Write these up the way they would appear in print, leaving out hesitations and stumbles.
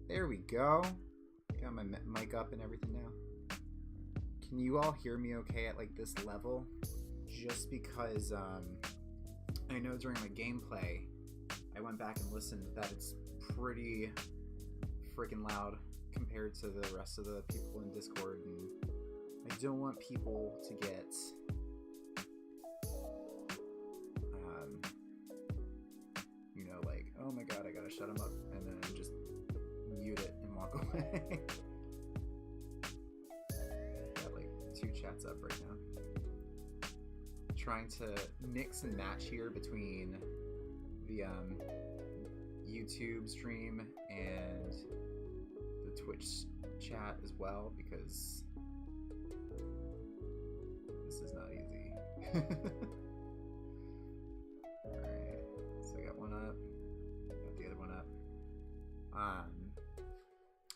There we go. Got my mic up and everything now. Can you all hear me okay at like this level? Just because I know during my gameplay, I went back and listened that it's pretty freaking loud compared to the rest of the people in Discord, and I don't want people to get you know, like, oh my god, I gotta shut them up, and then just mute it and walk away. Got like 2 chats up right now. Trying to mix and match here between the YouTube stream and the Twitch chat as well, because this is not easy. Alright, so I got one up, got the other one up.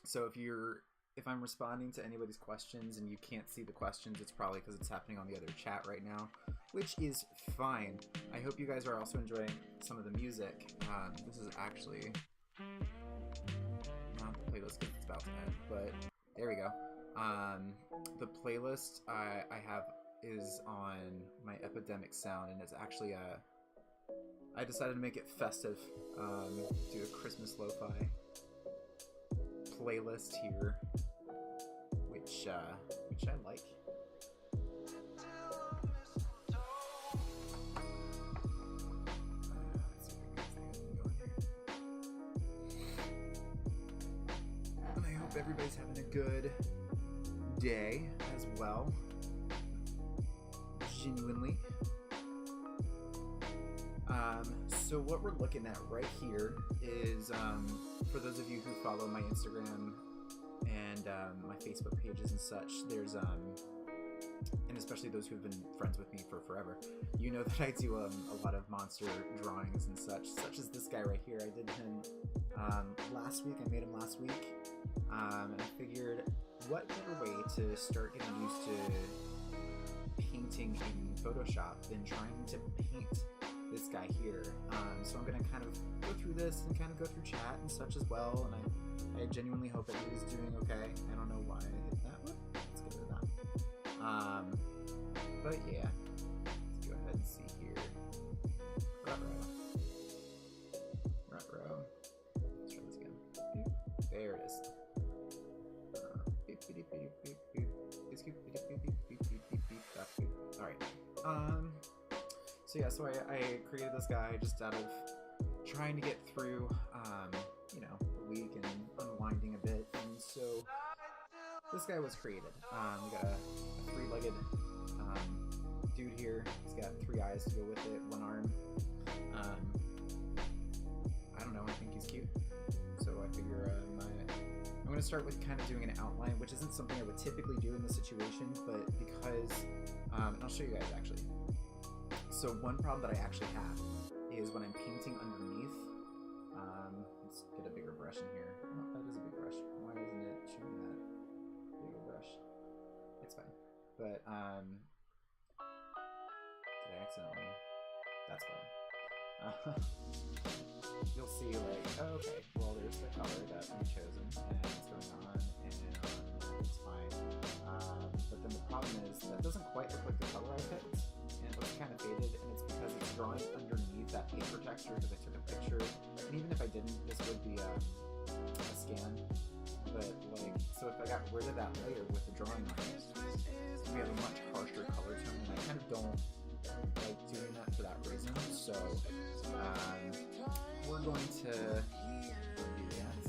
So if I'm responding to anybody's questions and you can't see the questions, it's probably because it's happening on the other chat right now, which is fine. I hope you guys are also enjoying some of the music. This is actually not the playlist because it's about to end, but there we go. The playlist I have is on my Epidemic Sound, and it's actually I decided to make it festive, do a Christmas lo-fi playlist here, which I like. And I hope everybody's having a good day as well. Genuinely. So what we're looking at right here is, for those of you who follow my Instagram and my Facebook pages and such, there's and especially those who've been friends with me for forever, you know that I do a lot of monster drawings and such as this guy right here. I did him last week. I made him last week, and I figured what better way to start getting used to painting in Photoshop than trying to paint this guy here. So I'm gonna kind of go through this and kind of go through chat and such as well, and I genuinely hope that he's doing okay. I don't know why I hit that. Let's get rid of that. But yeah, let's go ahead and see here. Ruh-roh. Let's try this again. There it is. Alright. So yeah, so I created this guy just out of trying to get through, you know, the week and unwinding a bit, and so this guy was created. We got a 3-legged dude here. He's got 3 eyes to go with it, 1 arm. I don't know, I think he's cute. So I figure I'm going to start with kind of doing an outline, which isn't something I would typically do in this situation, but because, and I'll show you guys actually. So one problem that I actually have is when I'm painting underneath, let's get a bigger brush in here. Oh, that is a big brush. Why isn't it showing that bigger brush? It's fine. But, did I accidentally? That's fine. You'll see like, oh, okay, well there's the color that we've chosen, and it's going on, and it's fine. But then the problem is, that doesn't quite look like the color I picked. And it looks kind of faded, and it's because it's drawing underneath that paper texture because I took a picture. And even if I didn't, this would be a scan. But like, so if I got rid of that layer with the drawing on it, we have a much harsher color tone, and I kind of don't like doing that for that reason. So we're going to do that.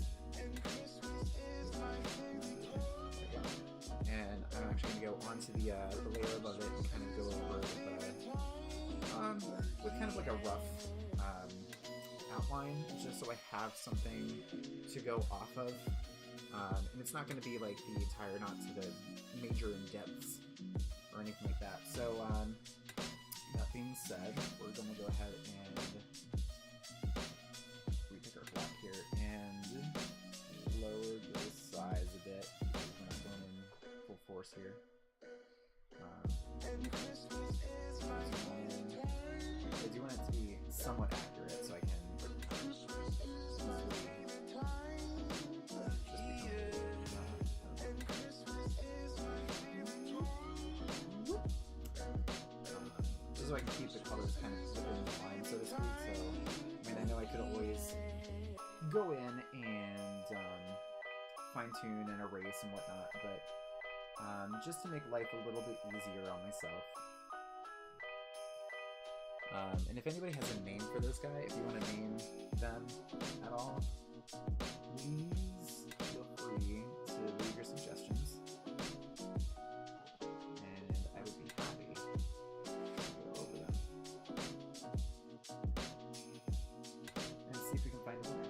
And I'm actually going to go onto the layer above it and kind of go over it with kind of like a rough outline, just so I have something to go off of. And it's not going to be like the entire, not to the major in-depths or anything like that. So that being said, we're going to go ahead and repick our black here and lower the size a bit. We're not going in full force here. I do want it to be somewhat accurate so I can easily so I can keep the colors kind of within the line, so to speak. So, I mean, I know I could always go in and fine-tune and erase and whatnot, but just to make life a little bit easier on myself. And if anybody has a name for this guy, if you want to name them at all, please feel free to leave your suggestions. And I would be happy to go over them. And see if we can find a winner.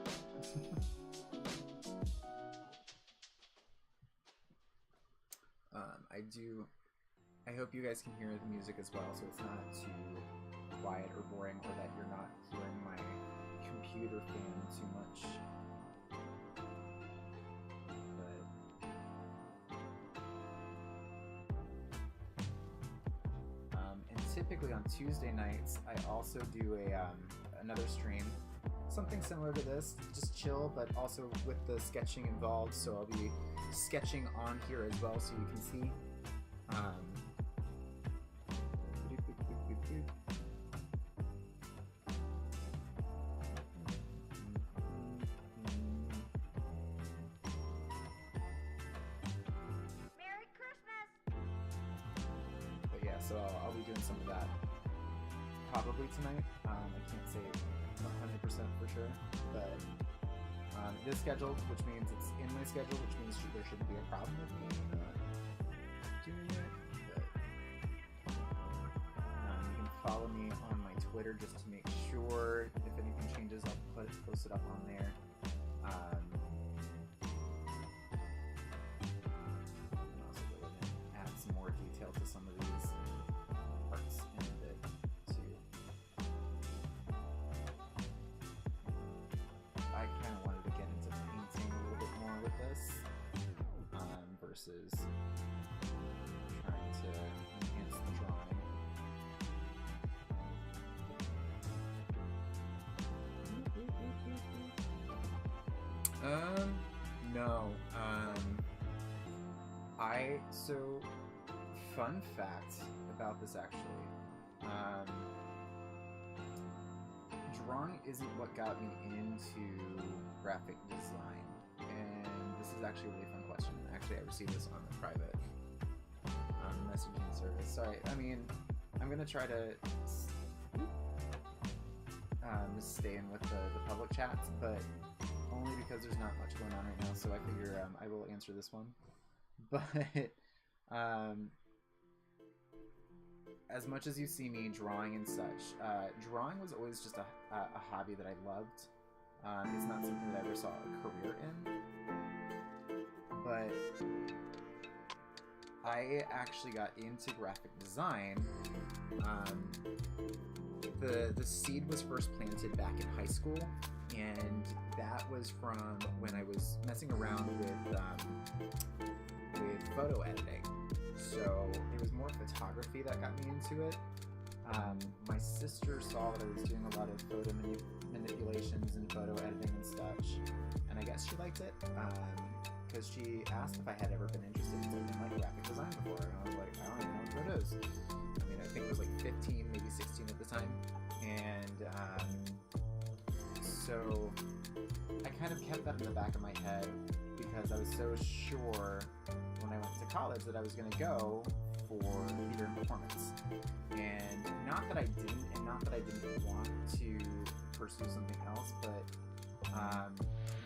I hope you guys can hear the music as well, so it's not too quiet or boring, or that you're not hearing my computer fan too much. And typically on Tuesday nights, I also do another stream, something similar to this, just chill, but also with the sketching involved. So I'll be sketching on here as well, so you can see. Merry Christmas! But yeah, so I'll be doing some of that probably tonight. I can't say 100% for sure, but it is scheduled, which means it's in my schedule, which means there shouldn't be a problem with me doing it. But you can follow me on my Twitter just to make sure if anything changes, I'll post it up on there. I can also go in and add some more detail to some of these parts in a bit too. I kind of wanted to get into painting a little bit more with this versus trying to enhance the drawing. No. So, fun fact about this actually. Drawing isn't what got me into graphic design. And this is actually a really fun question. Actually, I received this on the private messaging service. Sorry, I mean, I'm going to try to stay in with the public chats, but only because there's not much going on right now, so I figure I will answer this one. But as much as you see me drawing and such, drawing was always just a hobby that I loved. It's not something that I ever saw a career in, but I actually got into graphic design. The seed was first planted back in high school, and that was from when I was messing around with photo editing. So it was more photography that got me into it. My sister saw that I was doing a lot of photo manipulations and photo editing and such, and I guess she liked it because she asked if I had ever been interested in something like graphic design before, and I was like, I don't even know what that is. I mean, I think I was like 15, maybe 16 at the time, and so I kind of kept that in the back of my head because I was so sure when I went to college that I was going to go for theater and performance. And not that I didn't, and not that I didn't want to pursue something else, but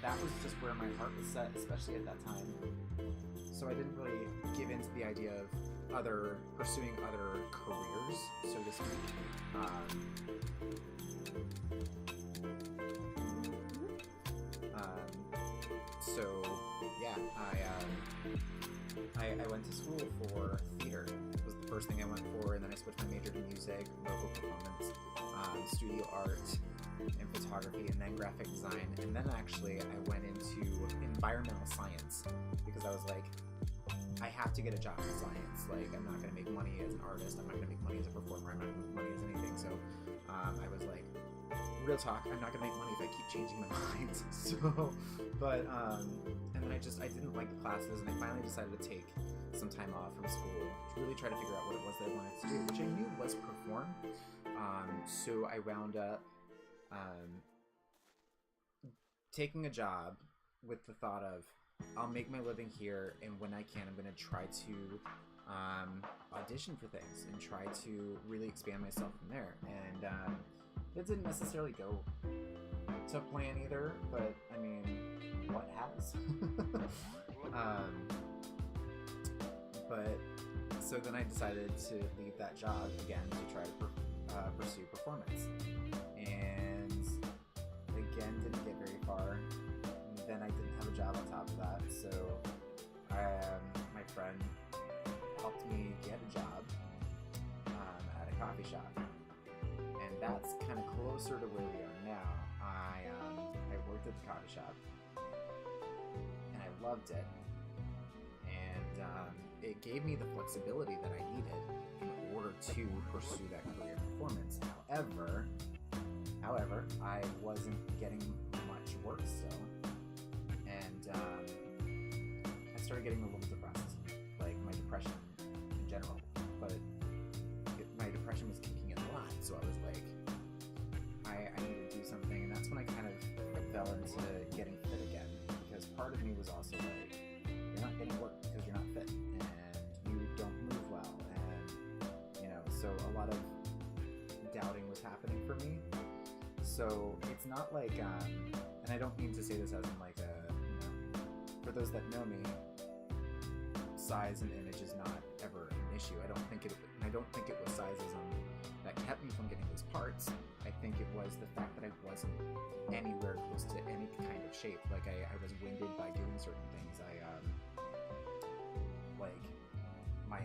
that was just where my heart was set, especially at that time. So I didn't really give into the idea of pursuing other careers, so to speak. So yeah, I went to school for theater. It was the first thing I went for, and then I switched my major to music, vocal performance, studio art, and photography, and then graphic design. And then actually I went into environmental science because I was like, I have to get a job in science. Like, I'm not going to make money as an artist. I'm not going to make money as a performer. I'm not going to make money as anything. So I was like, real talk, I'm not going to make money if I keep changing my mind. So, but, and then I didn't like the classes, and I finally decided to take some time off from school to really try to figure out what it was that I wanted to do, which I knew was perform. So I wound up taking a job with the thought of, I'll make my living here, and when I can, I'm going to try to audition for things and try to really expand myself from there. And it didn't necessarily go to plan either, but I mean, what has? But so then I decided to leave that job again to try to pursue performance, and again didn't get very far. And then I didn't have a job on top of that, so my friend helped me get a job at a coffee shop, and that's kind of closer to where we are now. I worked at the coffee shop, and I loved it, and it gave me the flexibility that I needed in order to pursue that career in performance. However, I wasn't getting much work still, and I started getting a little depressed, like my depression in general, but my depression was kicking in a lot, so I was like, I need to do something, and that's when I kind of fell into getting fit again, because part of me was also like, you're not getting work because you're not fit, and you don't move well, and, you know, so a lot of doubting was happening for me. So it's not like, and I don't mean to say this as in like a, you know, for those that know me, size and image is not ever an issue. I don't think it was sizeism that kept me from getting those parts. I think it was the fact that I wasn't anywhere close to any kind of shape. Like I was winded by doing certain things. Like my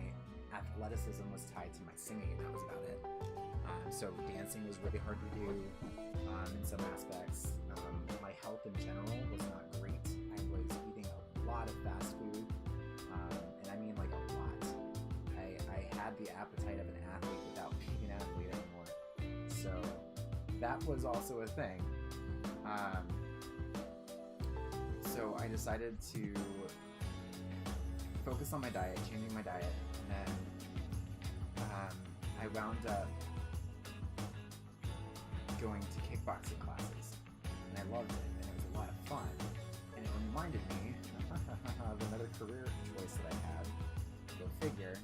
athleticism was tied to my singing, and that was about it. So dancing was really hard to do in some aspects. My health in general was not great. I was eating a lot of fast food, and I mean like a lot. I had the appetite of an athlete without being an athlete anymore. So that was also a thing. So I decided to focus on my diet, changing my diet, and then I wound up going to kickboxing classes, and I loved it, and it was a lot of fun, and it reminded me of another career choice that I had. Go figure.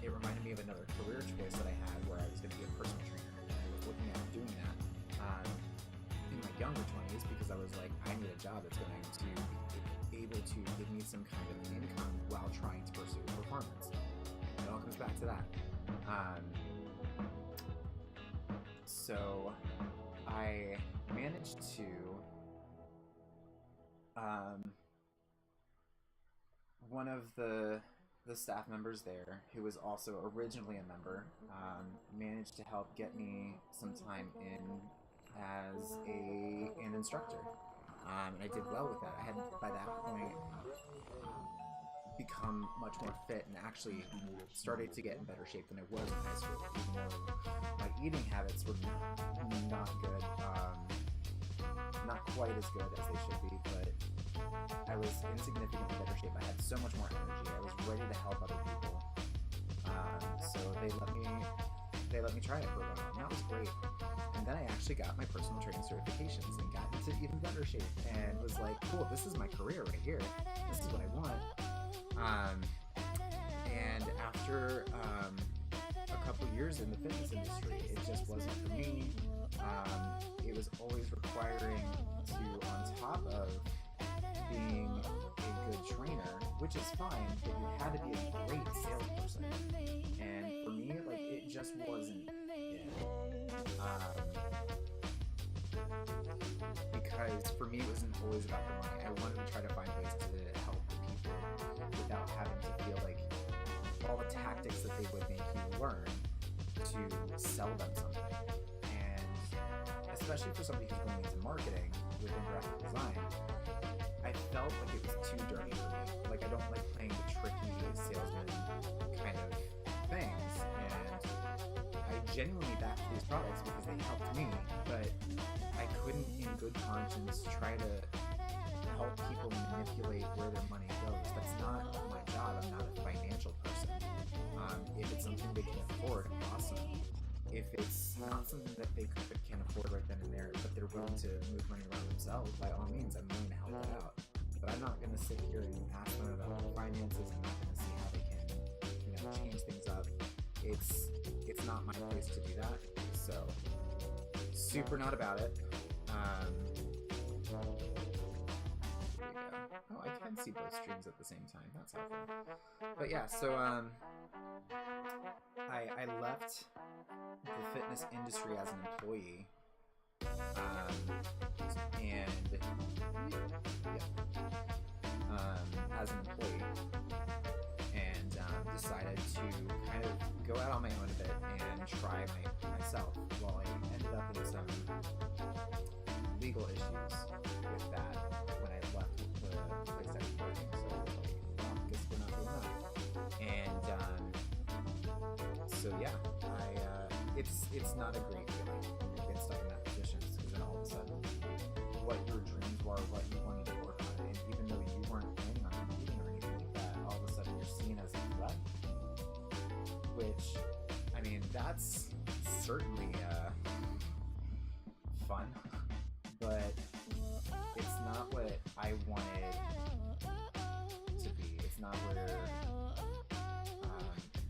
It reminded me of another career choice that I had where I was going to be a personal trainer, and I was looking at doing that in my younger 20s because I was like, I need a job that's going to be able to give me some kind of income while trying to pursue performance. It all comes back to that. So I managed to one of the staff members there, who was also originally a member, managed to help get me some time in as an instructor, and I did well with that. I had by that point become much more fit and actually started to get in better shape than I was in high school, even though my eating habits were not good, not quite as good as they should be, but I was in significantly better shape. I had so much more energy. I was ready to help other people, so they let me try it for a while, and that was great. And then I actually got my personal training certifications and got into even better shape, and was like, cool, this is my career right here. This is what I want. And after a couple years in the fitness industry, it just wasn't for me. It was always requiring to, on top of being a good trainer, which is fine, but you had to be a great salesperson. And for me, like, it just wasn't it. Because for me, it wasn't always about the money. I wanted to try to find ways to help the people without having to feel like all the tactics that they would make you learn to sell them something. And especially for somebody who's going into marketing within graphic design, I felt like it was too dirty for me. Like, I don't like playing the tricky salesman kind of things, and I genuinely backed these products because they helped me, but I couldn't in good conscience try to help people manipulate where their money goes. That's not they can afford, awesome. If it's not something that they can afford right then and there, but they're willing to move money around themselves, by all means, I'm willing to help that out. But I'm not going to sit here and ask them about their finances. I'm not going to see how they can, change things up. It's not my place to do that. So, super not about it. There we go. Oh, I can see both streams at the same time. That's helpful. But yeah, so I left the fitness industry as an employee, as an employee, and decided to kind of go out on my own a bit and try myself. Well, I ended up in some legal issues with that when I left the place I was working, so I was like, well, I guess we're not doing that. And so yeah, it's not a great feeling when you get stuck in that position, because then all of a sudden what your dreams were, what you wanted to work on, and even though you weren't planning on competing or anything like that, all of a sudden you're seen as a threat. Which, I mean, that's certainly fun, but it's not what I wanted to be. It's not where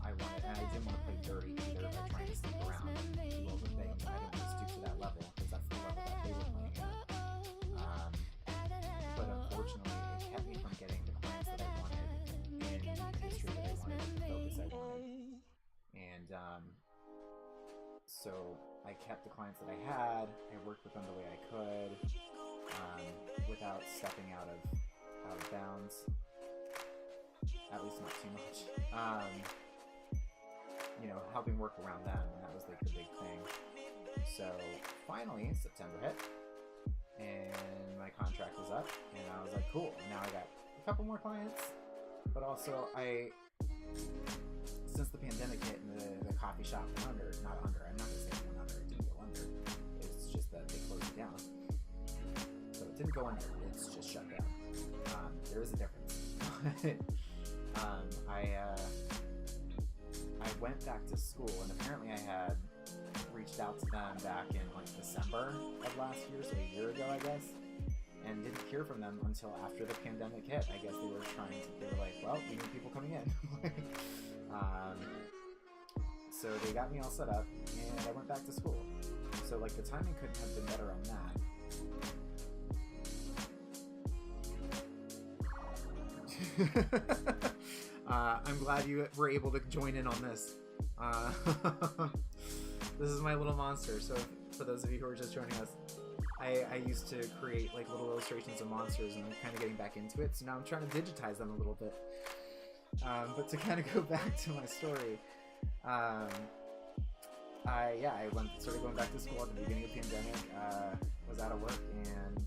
I wanted, and I didn't want to play dirty either by trying to sneak around and do all the things. I didn't want to stoop to that level, because that's the level that they were playing at. But unfortunately, it kept me from getting the clients that I wanted in the industry that I wanted, and the focus I wanted. And so I kept the clients that I had. I worked with them the way I could, without stepping out of bounds. At least not too much. Helping work around them, and that was like the big thing. So finally, September hit, and my contract was up, and I was like, cool. Now I got a couple more clients, but also since the pandemic hit and the coffee shop went under, I'm not gonna say it went under, it didn't go under. It's just that they closed it down. So it didn't go under, it's just shut down. There is a difference. I went back to school, and apparently I had reached out to them back in like December of last year, so a year ago, I guess, and didn't hear from them until after the pandemic hit. I guess they were like, well, we need people coming in. So they got me all set up, and I went back to school. So like the timing couldn't have been better on that. I'm glad you were able to join in on this. This is my little monster. So for those of you who are just joining us, I used to create like little illustrations of monsters, and I'm kind of getting back into it. So now I'm trying to digitize them a little bit. But to kind of go back to my story, I started going back to school at the beginning of the pandemic. Was out of work, and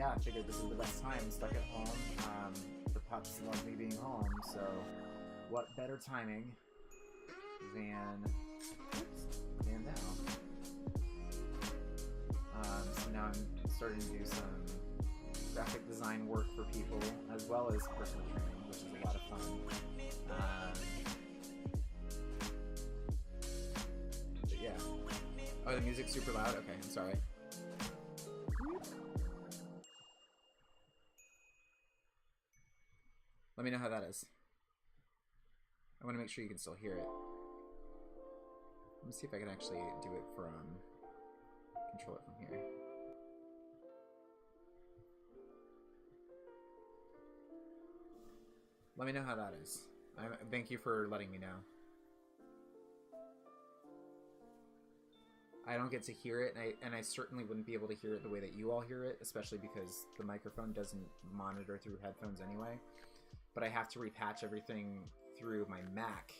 I figured this is the best time. Stuck at home. The pups love me being home, so what better timing than now? So now I'm starting to do some graphic design work for people, as well as personal training, which is a lot of fun. But yeah. Oh, the music's super loud? Okay, I'm sorry. Let me know how that is. I want to make sure you can still hear it. Let me see if I can actually do it from... control it from here. Let me know how that is. Thank you for letting me know. I don't get to hear it, and I certainly wouldn't be able to hear it the way that you all hear it, especially because the microphone doesn't monitor through headphones anyway. But I have to repatch everything through my Mac,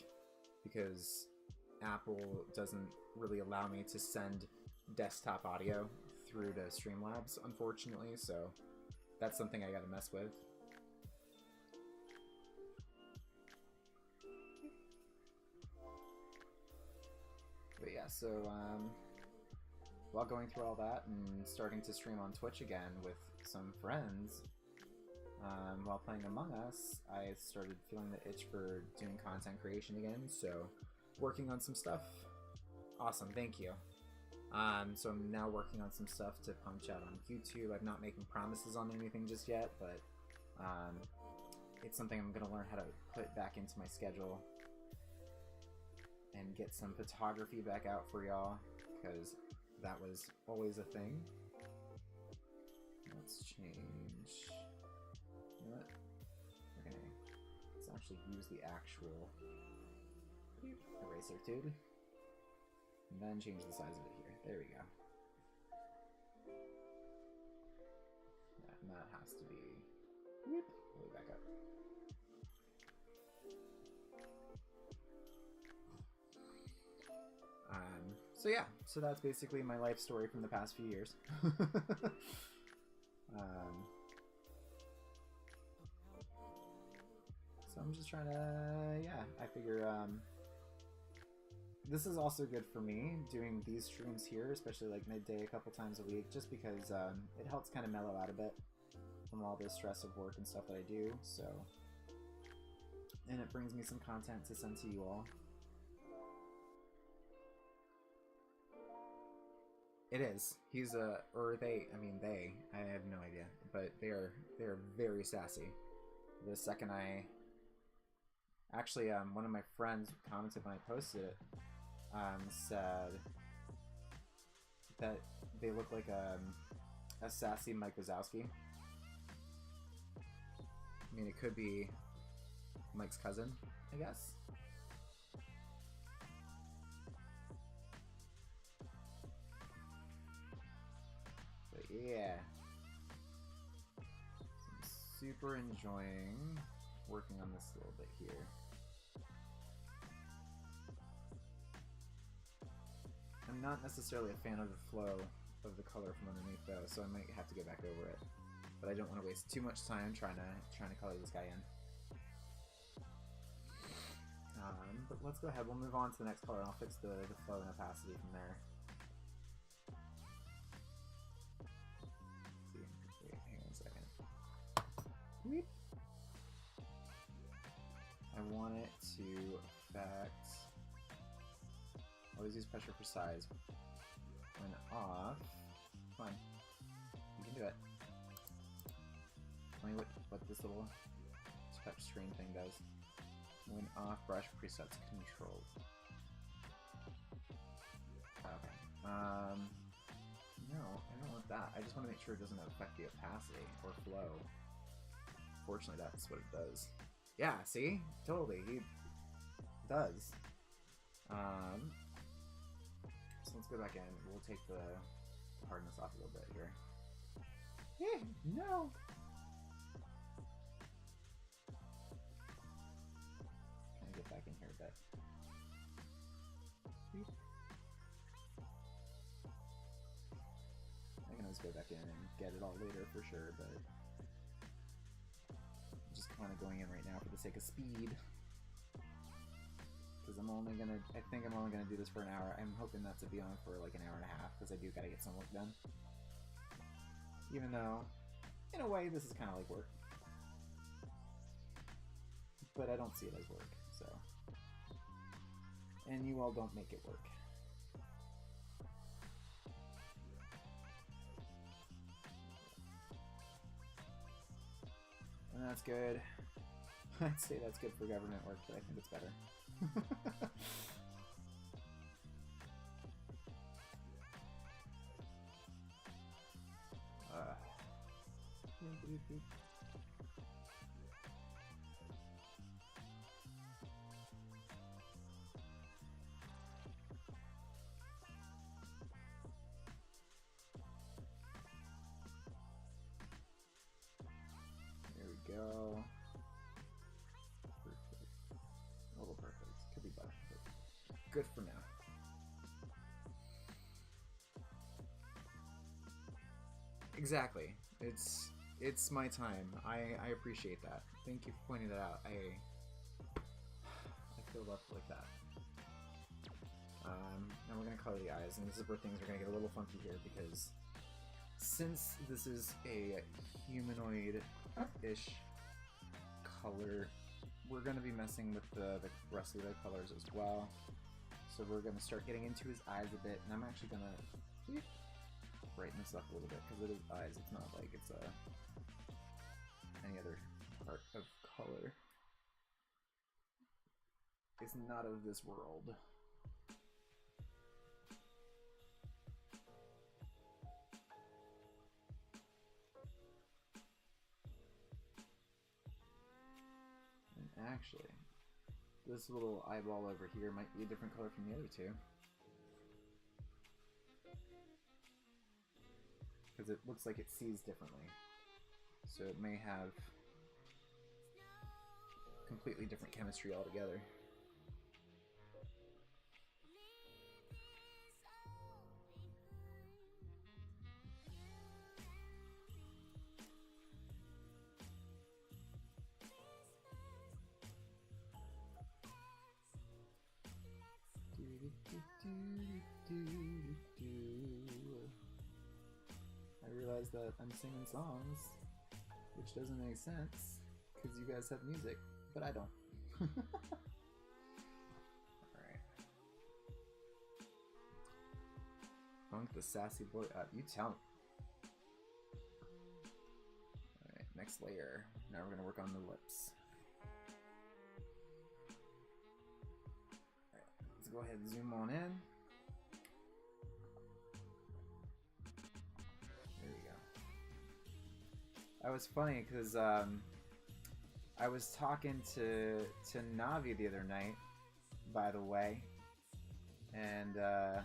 because Apple doesn't really allow me to send desktop audio through to Streamlabs, unfortunately, so that's something I gotta mess with. But yeah, so while going through all that and starting to stream on Twitch again with some friends, while playing Among Us, I started feeling the itch for doing content creation again, so working on some stuff. Awesome, thank you. So I'm now working on some stuff to punch out on YouTube. I'm not making promises on anything just yet, but it's something I'm going to learn how to put back into my schedule and get some photography back out for y'all, because that was always a thing. Let's change. You know what? Let's actually use the actual eraser tube. And then change the size of it here. There we go. Yeah, and that has to be way back up. So yeah, so that's basically my life story from the past few years. So I'm just trying to, yeah, I figure this is also good for me, doing these streams here, especially like midday a couple times a week, just because it helps kind of mellow out a bit from all the stress of work and stuff that I do, so, and it brings me some content to send to you all. It is. He's or they, I mean they, I have no idea, but they're very sassy. The second I, actually, one of my friends commented when I posted it, said that they look like a sassy Mike Wazowski. I mean, it could be Mike's cousin, I guess. But yeah, so I'm super enjoying working on this a little bit here. I'm not necessarily a fan of the flow of the color from underneath though, so I might have to get back over it. But I don't want to waste too much time trying to color this guy in. But let's go ahead. We'll move on to the next color, and I'll fix the flow and opacity from there. Let's see. Wait, hang on a second. Weep. I want it to affect. Always use pressure for size. When off. Come on. You can do it. Tell me what this little touch screen thing does. When off, brush presets controlled. Okay. No, I don't want that. I just want to make sure it doesn't affect the opacity or flow. Fortunately, that's what it does. Yeah, see? Totally. He does. So let's go back in. We'll take the hardness off a little bit here. Yeah, no! Kind of get back in here a bit. I can always go back in and get it all later for sure, but I'm just kind of going in right now for the sake of speed. Because I think I'm only gonna do this for an hour. I'm hoping that to be on for like an hour and a half, because I do gotta get some work done. Even though, in a way, this is kind of like work. But I don't see it as work, so. And you all don't make it work. And that's good. I'd say that's good for government work, but I think it's better. There we go. Perfect. A little perfect. Could be better, but good for now. Exactly. It's my time. I appreciate that. Thank you for pointing that out. I feel left like that. And we're gonna color the eyes, and this is where things are gonna get a little funky here, because since this is a humanoid-ish color, we're gonna be messing with the rest of the colors as well. So we're going to start getting into his eyes a bit, and I'm actually going to brighten this up a little bit, because it is eyes, it's not like it's any other part of color. It's not of this world. And actually, this little eyeball over here might be a different color from the other two. Because it looks like it sees differently. So it may have completely different chemistry altogether. I realize that I'm singing songs, which doesn't make sense, because you guys have music, but I don't. Alright. Funk the sassy boy up. You tell me. Alright, next layer. Now we're going to work on the lips. Alright, let's go ahead and zoom on in. That was funny because I was talking to Navi the other night, by the way, and I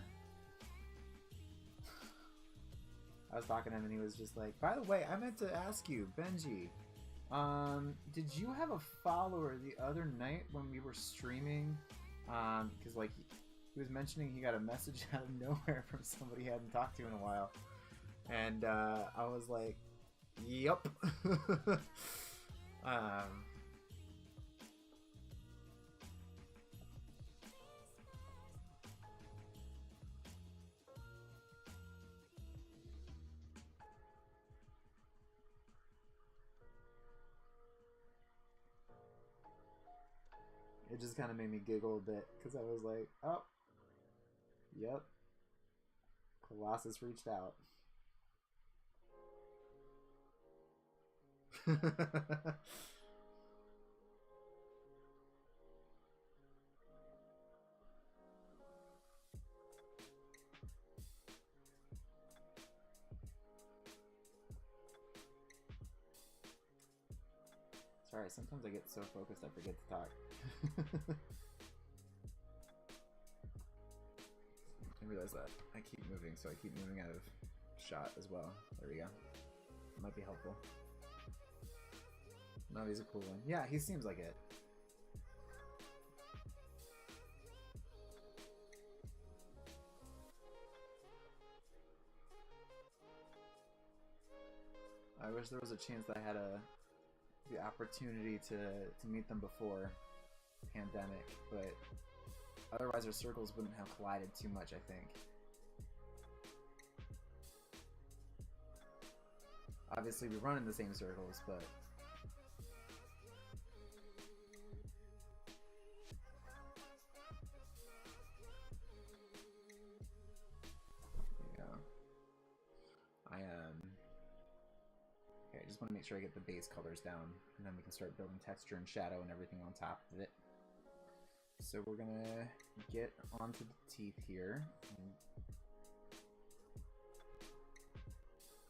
was talking to him and he was just like, by the way, I meant to ask you, Benji, did you have a follower the other night when we were streaming? Because like he was mentioning he got a message out of nowhere from somebody he hadn't talked to in a while, and I was like, yup. It just kind of made me giggle a bit because I was like, oh, yep, Colossus reached out. Sorry, sometimes I get so focused I forget to talk. I realize that I keep moving, so I keep moving out of shot as well. There we go. Might be helpful. Navi's a cool one. Yeah, he seems like it. I wish there was a chance that I had the opportunity to meet them before pandemic, but otherwise our circles wouldn't have collided too much, I think. Obviously we run in the same circles, but okay, I just want to make sure I get the base colors down, and then we can start building texture and shadow and everything on top of it. So we're gonna get onto the teeth here.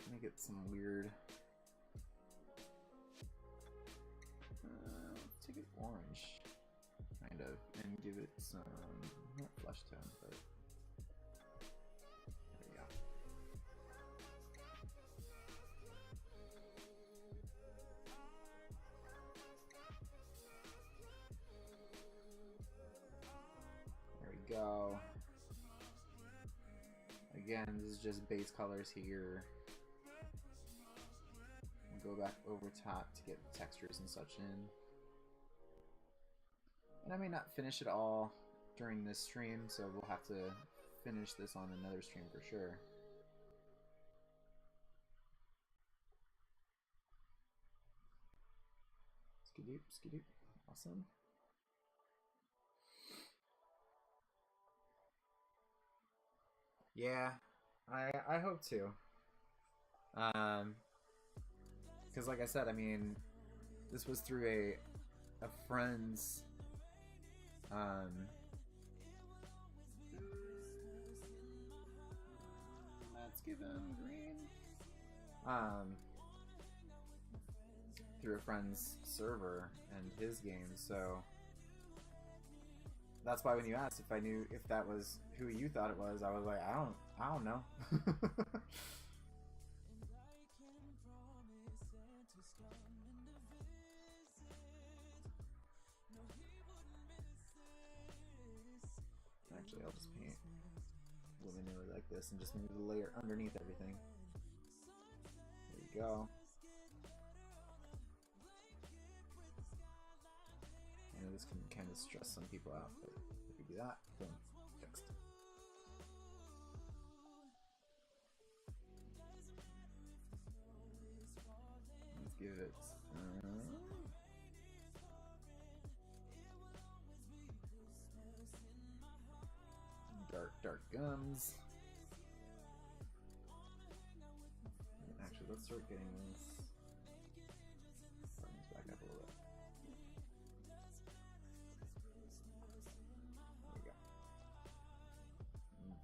Let me get some weird. Let's take it orange, kind of, and give it some not flesh tone, but. Go. Again, this is just base colors here. Go back over top to get the textures and such in. And I may not finish it all during this stream, so we'll have to finish this on another stream for sure. Skidoop, skidoop. Awesome. Yeah, I hope to. Because like I said, I mean, this was through a friend's let's give him green. Through a friend's server and his game, so that's why when you asked if I knew if that was who you thought it was, I was like, I don't know. Actually, I'll just paint luminary like this and just move the layer underneath everything. There you go. I know this can kind of stress some people out, but if you do that, boom, fixed. Let's give it dark gums. Actually, let's start getting this. Bring this back up a little bit. There we go.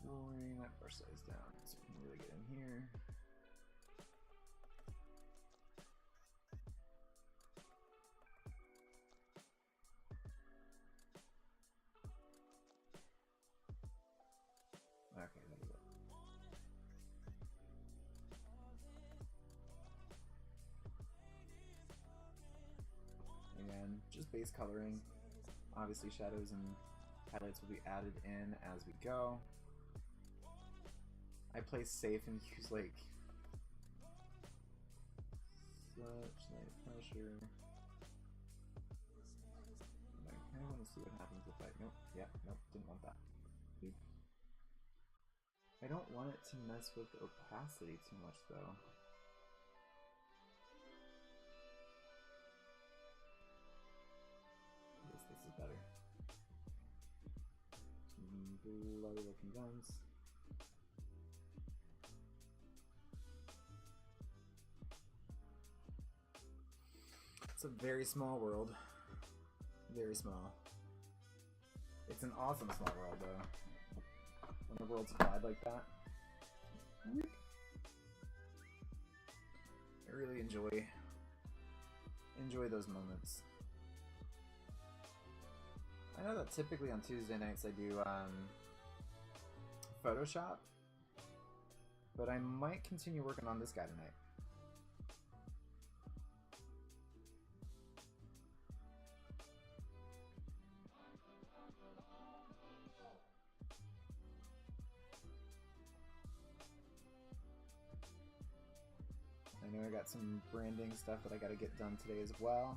Bring that brush size down so we can really get in here. Okay, that'll go. Again, just base coloring. Obviously, shadows and highlights will be added in as we go. I play safe and use like such light pressure. I kind of want to see what happens if I. Nope. Yeah. Nope. Didn't want that. Beep. I don't want it to mess with opacity too much, though. I guess this is better. Bloody looking guns. It's a very small world. Very small. It's an awesome small world, though. When the worlds collide like that, I really enjoy those moments. I know that typically on Tuesday nights I do Photoshop, but I might continue working on this guy tonight. I know I got some branding stuff that I got to get done today as well.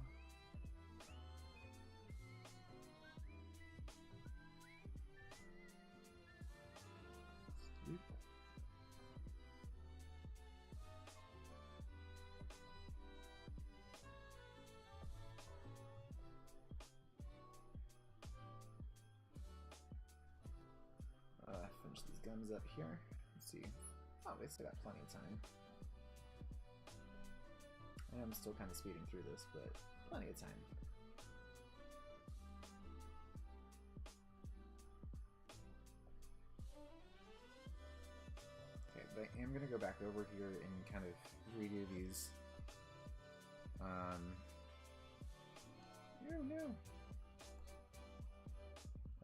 Finish these gums up here. Let's see. Oh, we still got plenty of time. I am still kind of speeding through this, but plenty of time. Okay, but I am going to go back over here and kind of redo these. No.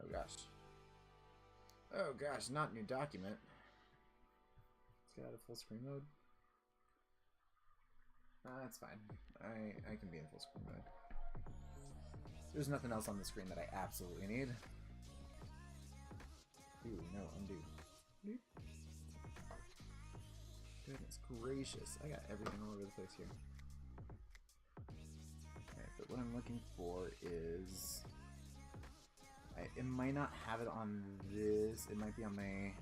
Oh gosh. Oh gosh, not new document. Let's get out of full screen mode. That's fine. I can be in full screen mode. There's nothing else on the screen that I absolutely need. Ooh, no, undo. Goodness gracious, I got everything all over the place here. Alright, but what I'm looking for is... it might not have it on this, it might be on my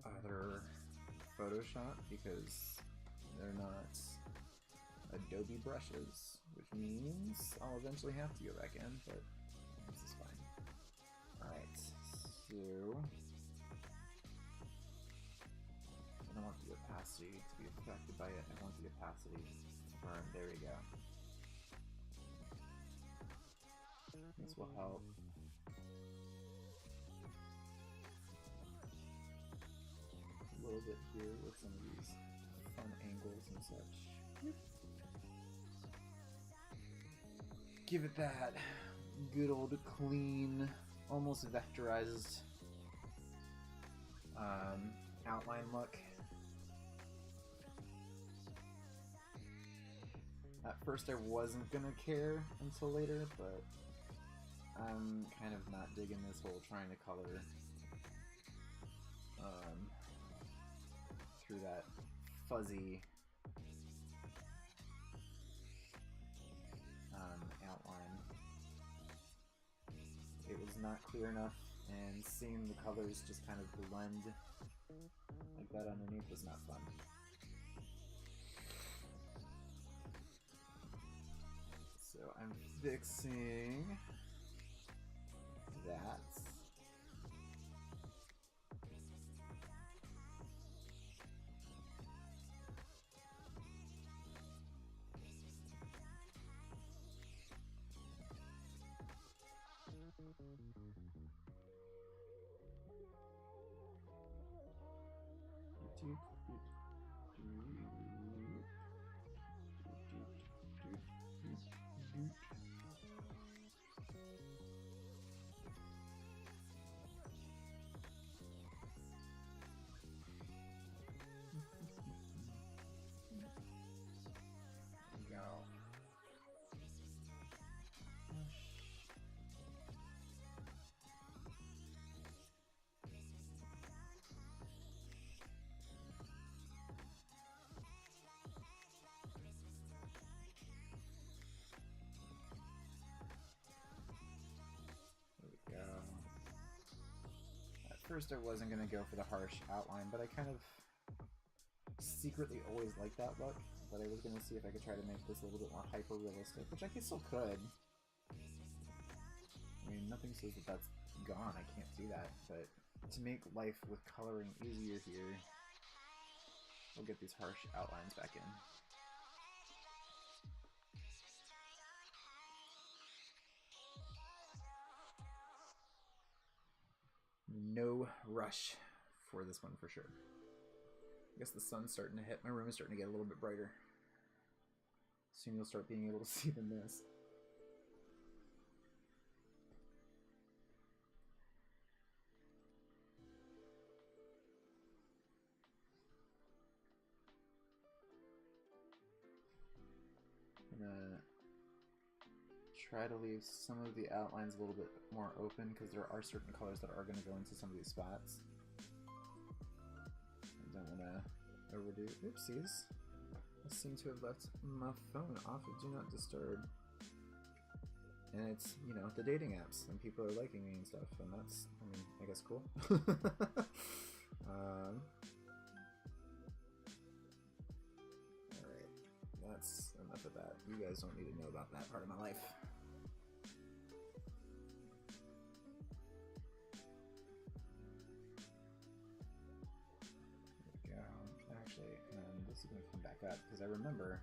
other Photoshop because they're not Adobe brushes, which means I'll eventually have to go back in, but this is fine. Alright. So I don't want the opacity to be affected by it. I want the opacity to burn. There we go. This will help. A little bit here with some of these fun angles and such. Give it that good old clean, almost vectorized outline look. At first I wasn't gonna care until later, but I'm kind of not digging this whole trying to color through that fuzzy outline. It was not clear enough, and seeing the colors just kind of blend like that underneath was not fun. So I'm fixing that. First I wasn't going to go for the harsh outline, but I kind of secretly always liked that look, but I was going to see if I could try to make this a little bit more hyper-realistic, which I still could. I mean, nothing says that that's gone, I can't do that, but to make life with coloring easier here, we'll get these harsh outlines back in. No rush for this one for sure. I guess the sun's starting to hit. My room is starting to get a little bit brighter. Soon you'll start being able to see the mist. I'm gonna try to leave some of the outlines a little bit more open because there are certain colors that are going to go into some of these spots. I don't want to overdo. Oopsies. I seem to have left my phone off of Do Not Disturb. And it's, you know, the dating apps, and people are liking me and stuff, and that's, I mean, I guess cool. Alright, that's enough of that. You guys don't need to know about that part of my life. This is going to come back up because I remember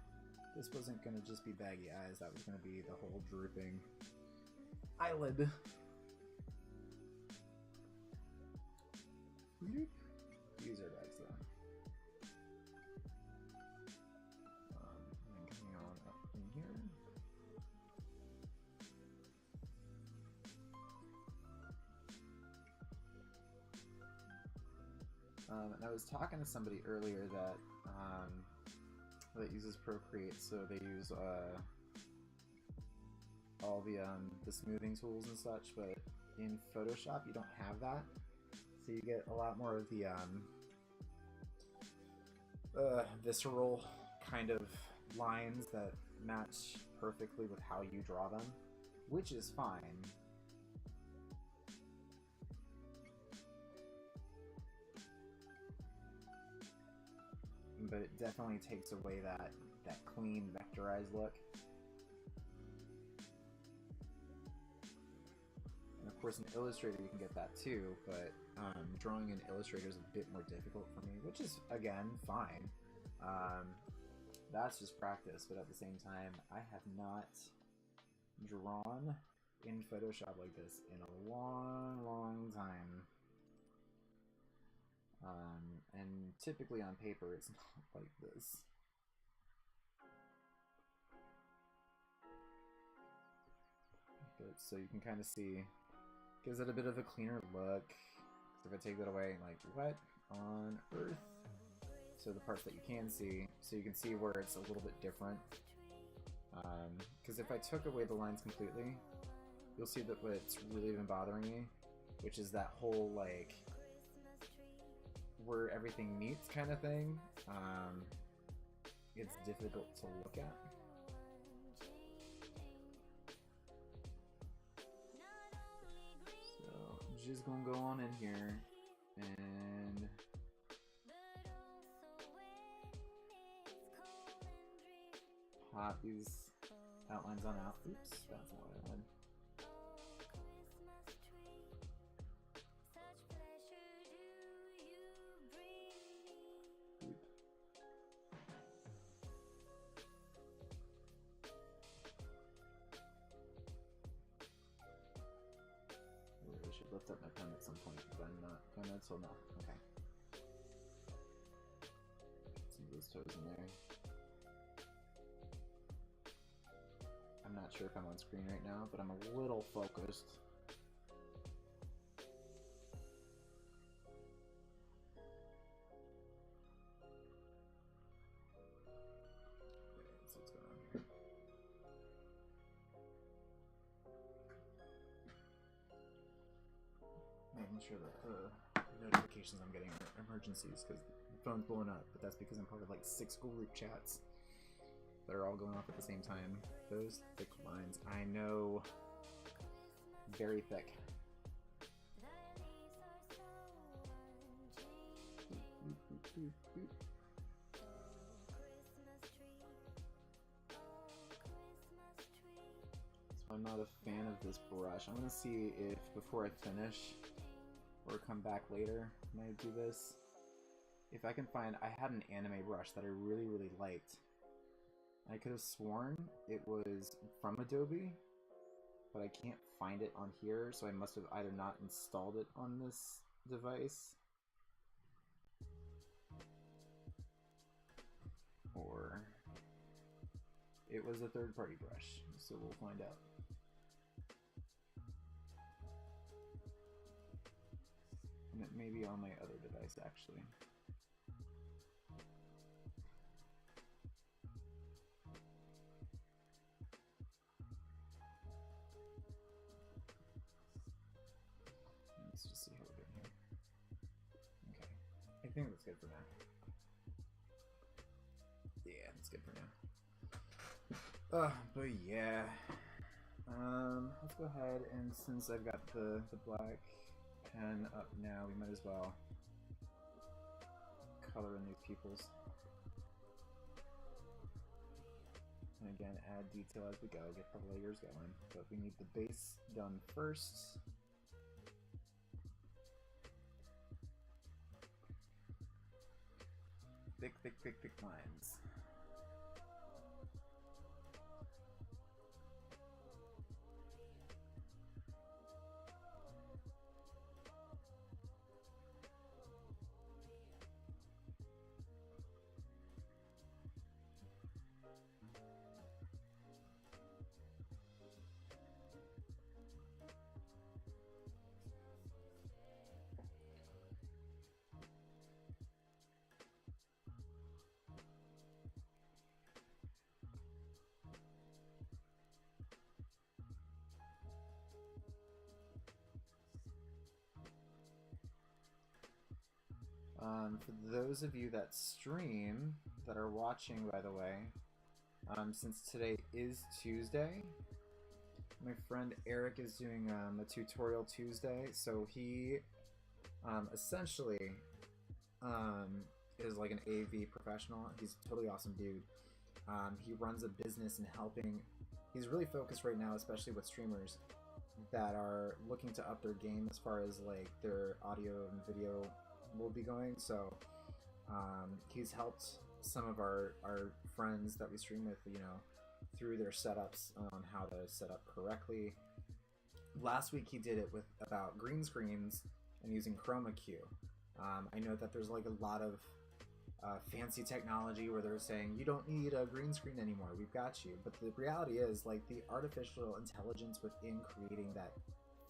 this wasn't going to just be baggy eyes, that was going to be the whole drooping eyelid. These are bags though. And coming on up in here. And I was talking to somebody earlier that that uses Procreate, so they use all the smoothing tools and such, but in Photoshop you don't have that, so you get a lot more of the visceral kind of lines that match perfectly with how you draw them, which is fine. But it definitely takes away that clean vectorized look. And of Of course, in Illustrator you can get that too, but drawing in Illustrator is a bit more difficult for me, which is, again, fine. That's just practice, but at the same time, I have not drawn in Photoshop like this in a long time. And typically on paper it's not like this. But so you can kind of see, gives it a bit of a cleaner look. So if I take that away, like, what on earth? So the parts that you can see, so you can see where it's a little bit different. Because if I took away the lines completely, you'll see that what's really been bothering me, which is that whole, like, where everything meets kind of thing. It's difficult to look at. So I'm just gonna go on in here and pop these outlines on out. Oops, that's not what I wanted. I should lift up my pen at some point, but I'm not gonna, so no. Okay. Some of those toes in there. I'm not sure if I'm on screen right now, but I'm a little focused. Okay, let's see what's going on here. Making sure that the notifications I'm getting are emergencies, because the phone's blowing up, but that's because I'm part of like 6 school group chats that are all going off at the same time. Those thick lines, I know, very thick. So I'm not a fan of this brush. I'm gonna see if before I finish or come back later when I do this, if I can find, I had an anime brush that I really liked. I could have sworn it was from Adobe, but I can't find it on here, so I must have either not installed it on this device, or it was a third-party brush, so we'll find out. And it may be on my other device, actually. Let's just see how we're doing here. Okay, I think that's good for now. Yeah, that's good for now. But yeah, let's go ahead, and since I've got the black pen up now, we might as well color in these pupils. And again, add detail as we go, get the layers going. But we need the base done first. Thick lines. For those of you that stream, that are watching, by the way, since today is Tuesday, my friend Eric is doing a tutorial Tuesday, so he essentially is like an AV professional. He's a totally awesome dude. He runs a business and helping. He's really focused right now, especially with streamers, that are looking to up their game as far as like their audio and video will be going. So he's helped some of our friends that we stream with, you know, through their setups on how to set up correctly. Last week he did it with about green screens and using chroma key. I know that there's like a lot of fancy technology where they're saying you don't need a green screen anymore, we've got you. But the reality is, like, the artificial intelligence within creating that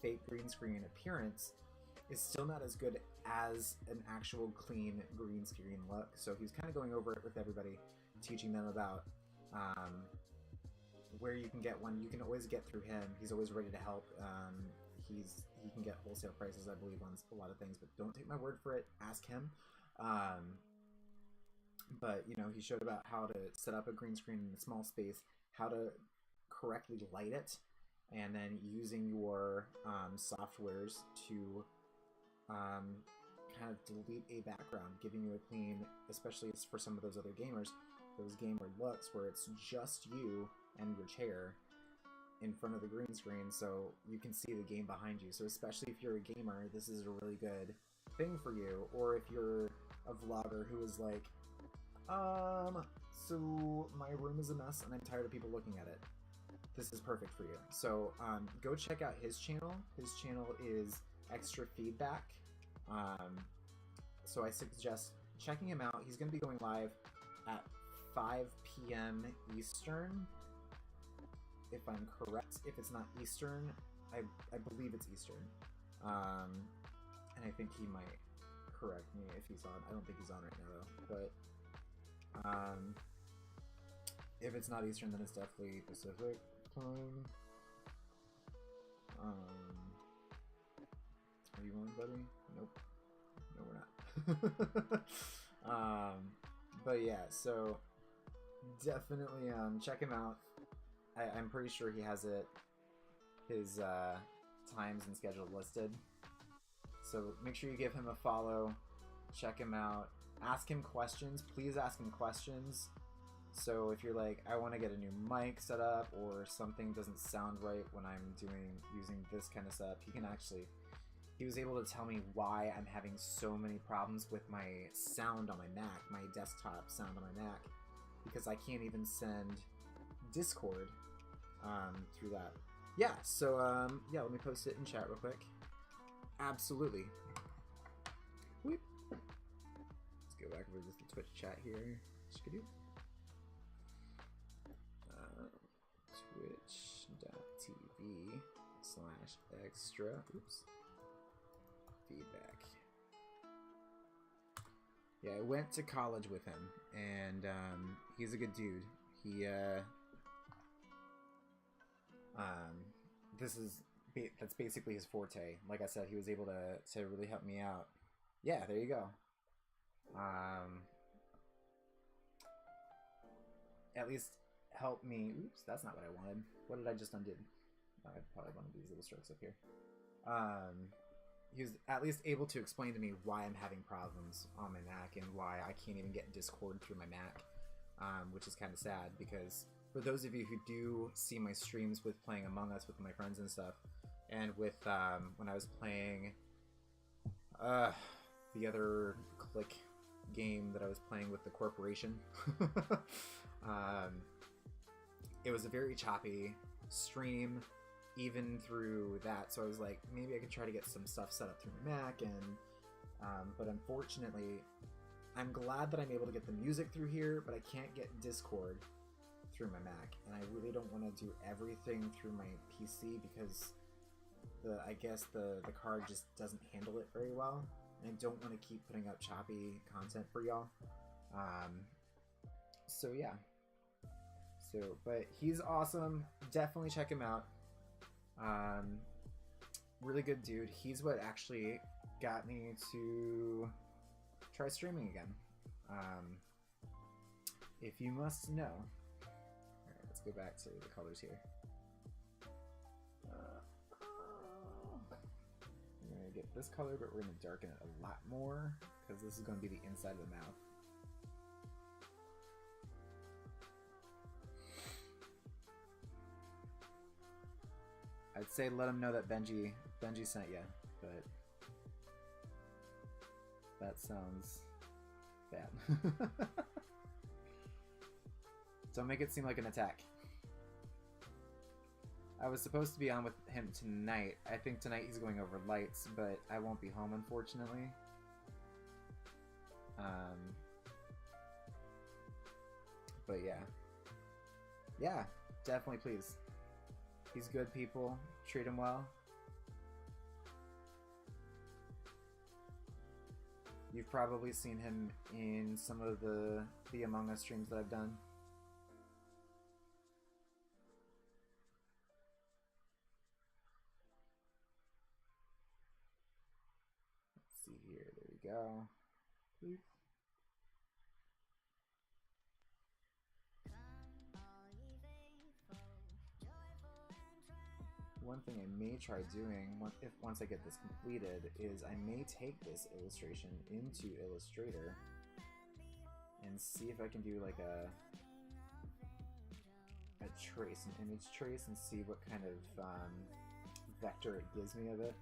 fake green screen appearance is still not as good as an actual clean green screen look. So he's kind of going over it with everybody, teaching them about where you can get one. You can always get through him. He's always ready to help. He can get wholesale prices, I believe, on a lot of things, but don't take my word for it. Ask him. But you know, he showed about how to set up a green screen in a small space, how to correctly light it, and then using your softwares to kind of delete a background, giving you a clean, especially for some of those other gamers, those gamer looks where it's just you and your chair in front of the green screen, so you can see the game behind you. So especially if you're a gamer, this is a really good thing for you. Or if you're a vlogger who is like, so my room is a mess and I'm tired of people looking at it, this is perfect for you. So go check out his channel. His channel is Extra Feedback. So I suggest checking him out. He's going to be going live at 5 p.m. Eastern, if I'm correct. If it's not Eastern, I believe it's Eastern. And I think he might correct me if he's on. I don't think he's on right now though, but if it's not Eastern, then it's definitely Pacific time. Are you on, buddy? Nope. No, we're not. But yeah, so definitely check him out. I'm pretty sure he has his times and schedule listed. So make sure you give him a follow, check him out, ask him questions. Please ask him questions. So if you're like, I want to get a new mic set up, or something doesn't sound right when I'm using this kind of setup, he was able to tell me why I'm having so many problems with my sound on my Mac, my desktop sound on my Mac, because I can't even send Discord through that. Yeah, so yeah, let me post it in chat real quick. Absolutely. Whoop. Let's go back over to the Twitch chat here. Twitch.tv/extra. Oops. Feedback. Yeah, I went to college with him, and he's a good dude. He that's basically his forte. Like I said, he was able to really help me out. Yeah, there you go. At least help me. Oops, that's not what I wanted. What did I just undo? I probably wanted these little strokes up here. He was at least able to explain to me why I'm having problems on my Mac and why I can't even get Discord through my Mac, which is kind of sad, because for those of you who do see my streams with playing Among Us with my friends and stuff, and with when I was playing the other click game that I was playing with the corporation, it was a very choppy stream even through that, so I was like, maybe I could try to get some stuff set up through my Mac, and but unfortunately I'm glad that I'm able to get the music through here, but I can't get Discord through my Mac, and I really don't want to do everything through my PC because I guess the card just doesn't handle it very well, and I don't want to keep putting up choppy content for y'all. So yeah. So, but he's awesome. Definitely check him out. Really good dude. He's what actually got me to try streaming again. If you must know. Alright, let's go back to the colors here. We're going to get this color, but we're going to darken it a lot more because this is going to be the inside of the mouth. I'd say let him know that Benji sent you, but that sounds bad. Don't make it seem like an attack. I was supposed to be on with him tonight. I think tonight he's going over lights, but I won't be home, unfortunately. But yeah. Yeah, definitely please. He's good people. Treat him well. You've probably seen him in some of the Among Us streams that I've done. Let's see here. There we go. Please. One thing I may try doing once I get this completed is I may take this illustration into Illustrator and see if I can do like a trace, an image trace, and see what kind of vector it gives me of it.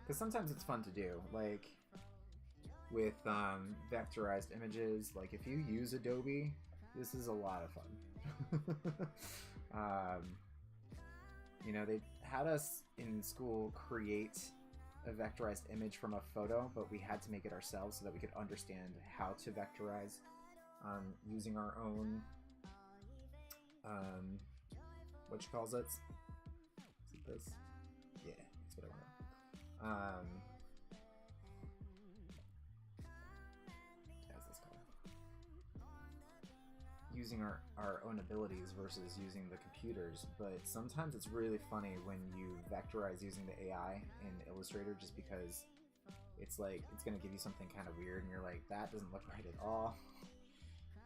Because sometimes it's fun to do, like with vectorized images. Like if you use Adobe, this is a lot of fun. You know, they had us in school create a vectorized image from a photo, but we had to make it ourselves so that we could understand how to vectorize using our own, what you calls it? Is it this? Yeah, that's what I want. How's this called? Using our own abilities versus using the computers, but sometimes it's really funny when you vectorize using the AI in Illustrator, just because it's like it's gonna give you something kind of weird and you're like, that doesn't look right at all,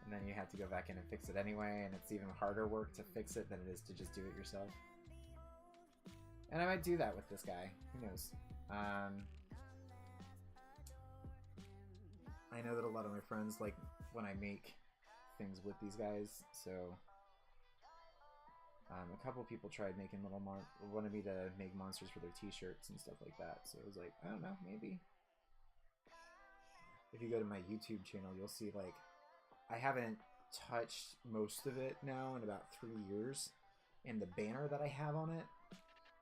and then you have to go back in and fix it anyway, and it's even harder work to fix it than it is to just do it yourself. And I might do that with this guy, who knows. I know that a lot of my friends like when I make things with these guys, so a couple people tried making wanted me to make monsters for their t-shirts and stuff like that, so I was like, I don't know, maybe. If you go to my YouTube channel, you'll see, like, I haven't touched most of it now in about 3 years, and the banner that I have on it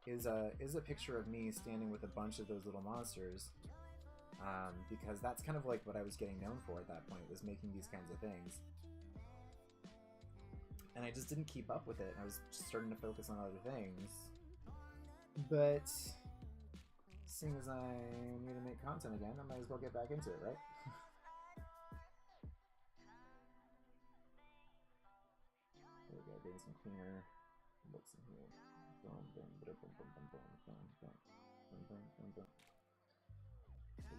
is a picture of me standing with a bunch of those little monsters, because that's kind of like what I was getting known for at that point, was making these kinds of things. And I just didn't keep up with it. I was just starting to focus on other things. But seeing as I need to make content again, I might as well get back into it, right? There we go, getting some cleaner looks in here.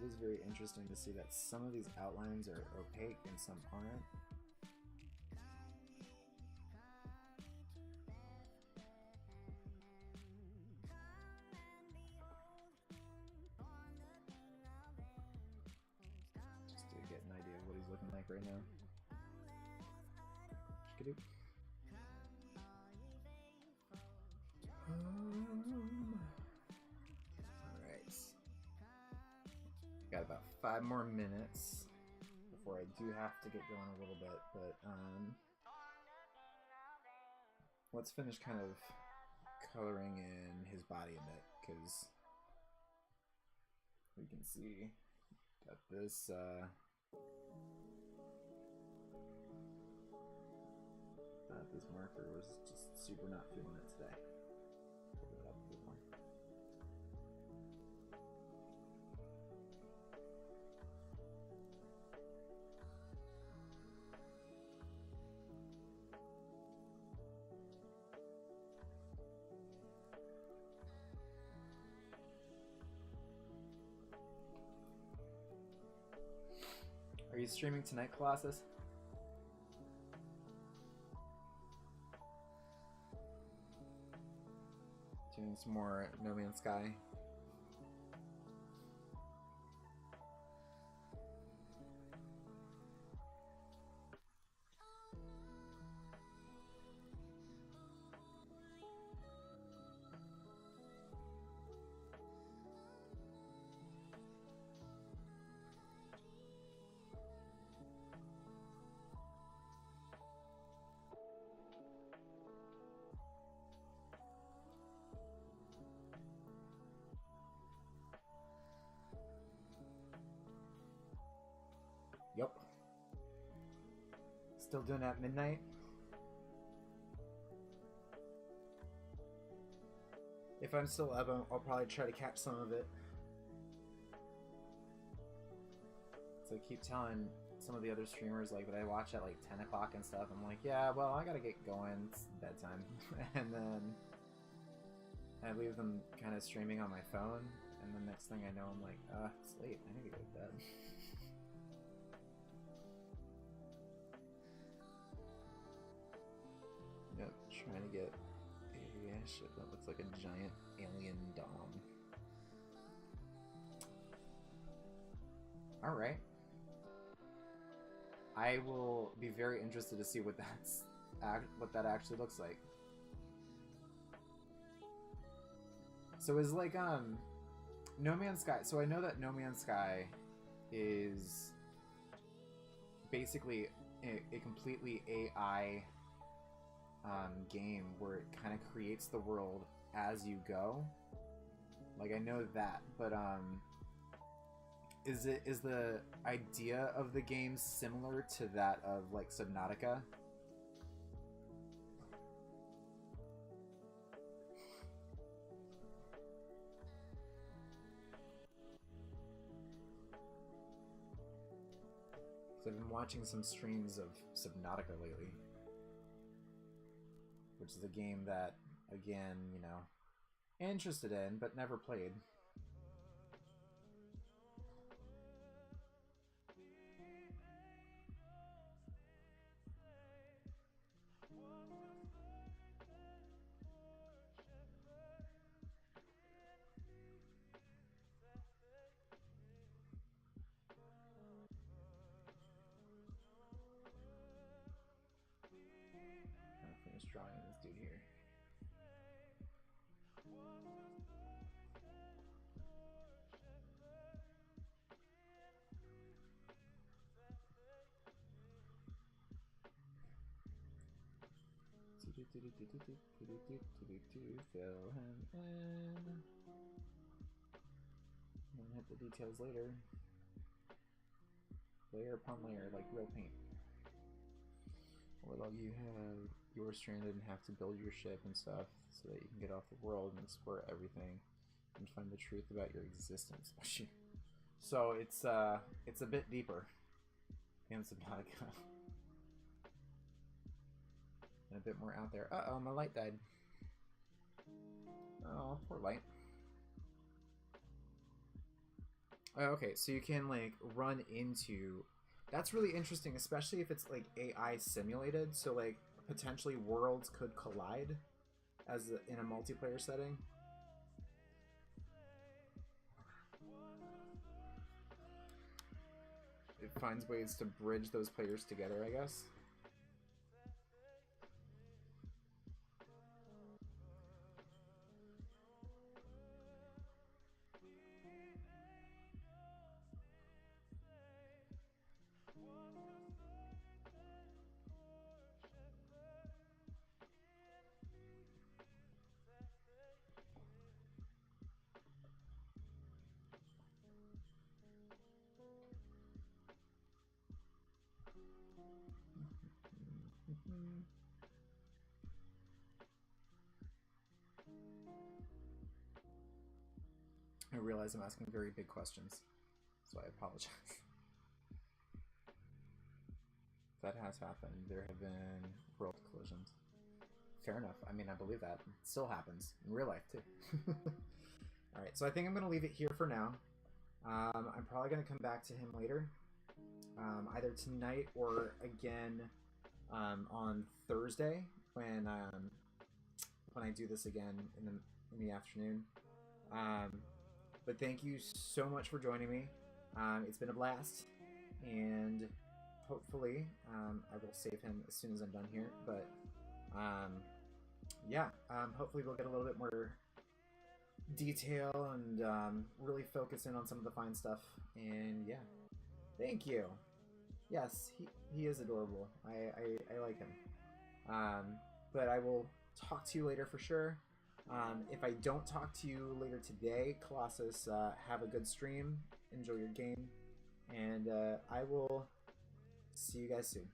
It is very interesting to see that some of these outlines are opaque and some aren't. Right now. Alright. Got about 5 more minutes before I do have to get going a little bit, but let's finish kind of coloring in his body a bit, because we can see that this this marker was just super not feeling it today. Put it up a bit more. Are you streaming tonight, Colossus? Doing some more No Man's Sky. Still doing it at midnight? If I'm still up, I'll probably try to catch some of it. So I keep telling some of the other streamers like that I watch at like 10 o'clock and stuff. I'm like, yeah, well, I gotta get going. It's bedtime. And then I leave them kind of streaming on my phone. And the next thing I know, I'm like, it's late. I need to go to bed. Yep, trying to get a shit that looks like a giant alien dom. Alright. I will be very interested to see what that actually looks like. So is like No Man's Sky. So I know that No Man's Sky is basically a completely AI game where it kind of creates the world as you go. Like I know that, but is the idea of the game similar to that of like Subnautica? So I've been watching some streams of Subnautica lately, which is a game that, again, you know, interested in but never played. I'm finished drawing this dude here. Fill him in. And hit the details later. Layer upon layer, like real paint. Well, you have you're stranded and have to build your ship and stuff so that you can get off the world and explore everything and find the truth about your existence. So it's a bit deeper in Subnautica. And a bit more out there. Uh-oh, my light died. Oh, poor light. Okay, so you can like run into... That's really interesting, especially if it's like AI simulated, so like potentially worlds could collide as in a multiplayer setting. It finds ways to bridge those players together, I guess. I realize I'm asking very big questions, so I apologize. That has happened. There have been world collisions. Fair enough. I mean, I believe that. It still happens in real life, too. Alright, so I think I'm going to leave it here for now. I'm probably going to come back to him later. Either tonight or again on Thursday when I do this again in the afternoon. But thank you so much for joining me. It's been a blast, and hopefully I will save him as soon as I'm done here. But yeah, hopefully we'll get a little bit more detail and really focus in on some of the fine stuff. And yeah, thank you. Yes, he is adorable. I like him. But I will talk to you later for sure. If I don't talk to you later today, Colossus, have a good stream. Enjoy your game. And I will see you guys soon.